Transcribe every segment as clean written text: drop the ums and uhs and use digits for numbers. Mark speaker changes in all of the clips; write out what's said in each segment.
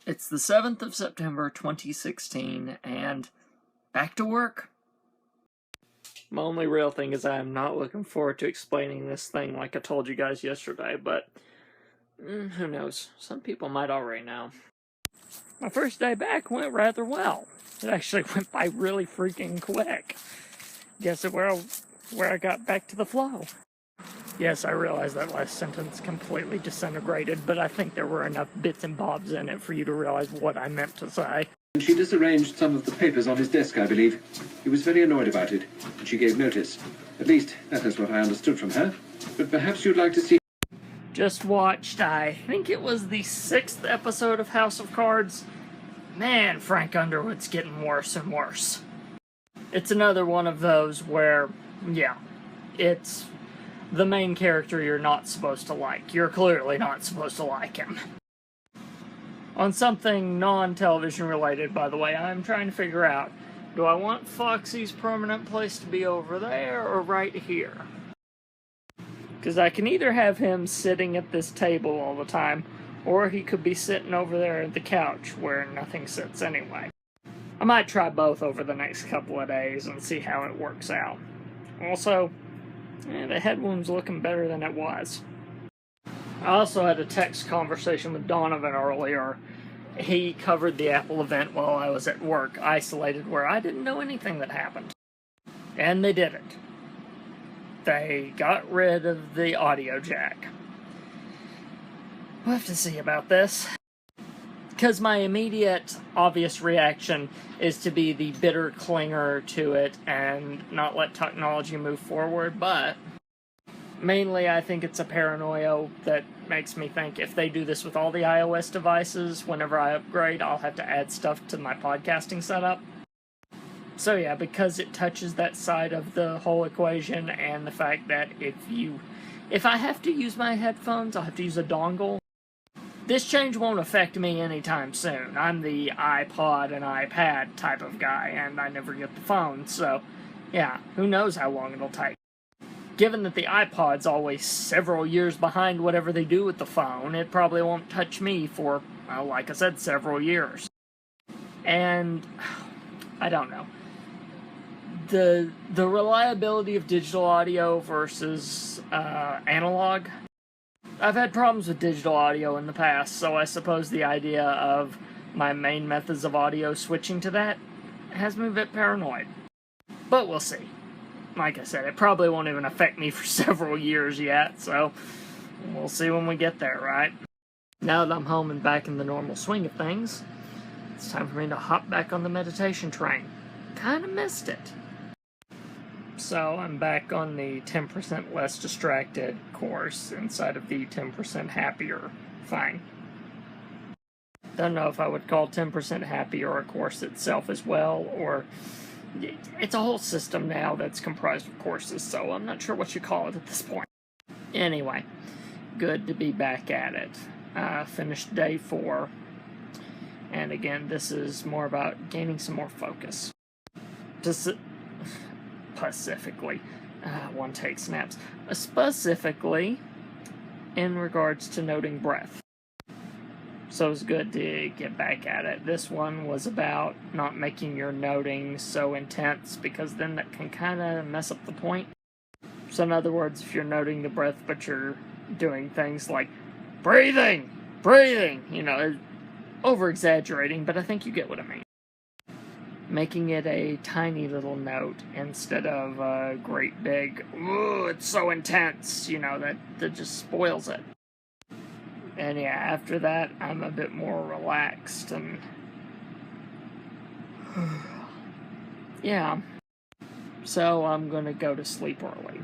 Speaker 1: It's the 7th of September 2016, and back to work. My only real thing is I'm not looking forward to explaining this thing like I told you guys yesterday, but who knows? Some people might already know. My first day back went rather well. It actually went by really freaking quick. Guess where I got back to the flow. Yes, I realize that last sentence completely disintegrated, but I think there were enough bits and bobs in it for you to realize what I meant to say.
Speaker 2: She disarranged some of the papers on his desk, I believe. He was very annoyed about it, and she gave notice. At least, that is what I understood from her. But perhaps you'd like to see...
Speaker 1: Just watched, I think it was the 6th episode of House of Cards. Man, Frank Underwood's getting worse and worse. It's another one of those where, yeah, it's the main character you're not supposed to like. You're clearly not supposed to like him. On something non-television related, by the way, I'm trying to figure out, do I want Foxy's permanent place to be over there or right here? Because I can either have him sitting at this table all the time, or he could be sitting over there at the couch where nothing sits anyway. I might try both over the next couple of days and see how it works out. Also, the head wound's looking better than it was. I also had a text conversation with Donovan earlier. He covered the Apple event while I was at work, isolated where I didn't know anything that happened. And they didn't. They got rid of the audio jack. We'll have to see about this. Because my immediate, obvious reaction is to be the bitter clinger to it and not let technology move forward, but mainly I think it's a paranoia that makes me think if they do this with all the iOS devices, whenever I upgrade, I'll have to add stuff to my podcasting setup. So yeah, because it touches that side of the whole equation, and the fact that if I have to use my headphones, I'll have to use a dongle. This change won't affect me anytime soon. I'm the iPod and iPad type of guy, and I never get the phone, so yeah, who knows how long it'll take. Given that the iPod's always several years behind whatever they do with the phone, it probably won't touch me for, well, like I said, several years. And I don't know. The reliability of digital audio versus analog. I've had problems with digital audio in the past, so I suppose the idea of my main methods of audio switching to that has me a bit paranoid. But we'll see. Like I said, it probably won't even affect me for several years yet, so we'll see when we get there, right? Now that I'm home and back in the normal swing of things, it's time for me to hop back on the meditation train. Kinda missed it. So I'm back on the 10% less distracted course inside of the 10% happier thing. Don't know if I would call 10% happier a course itself as well, or it's a whole system now that's comprised of courses, so I'm not sure what you call it at this point. Anyway, good to be back at it. Finished day 4, and again, this is more about gaining some more focus. Specifically, one takes naps. Specifically, in regards to noting breath. So it's good to get back at it. This one was about not making your noting so intense, because then that can kind of mess up the point. So in other words, if you're noting the breath but you're doing things like breathing, over-exaggerating, but I think you get what I mean. Making it a tiny little note instead of a great big, ooh, it's so intense, that just spoils it. And yeah, after that, I'm a bit more relaxed, and yeah. So I'm gonna go to sleep early.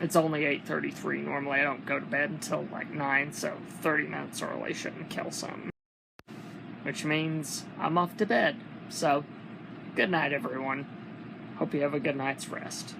Speaker 1: It's only 8:33. Normally I don't go to bed until like 9, so 30 minutes early shouldn't kill something. Which means I'm off to bed. So, good night, everyone. Hope you have a good night's rest.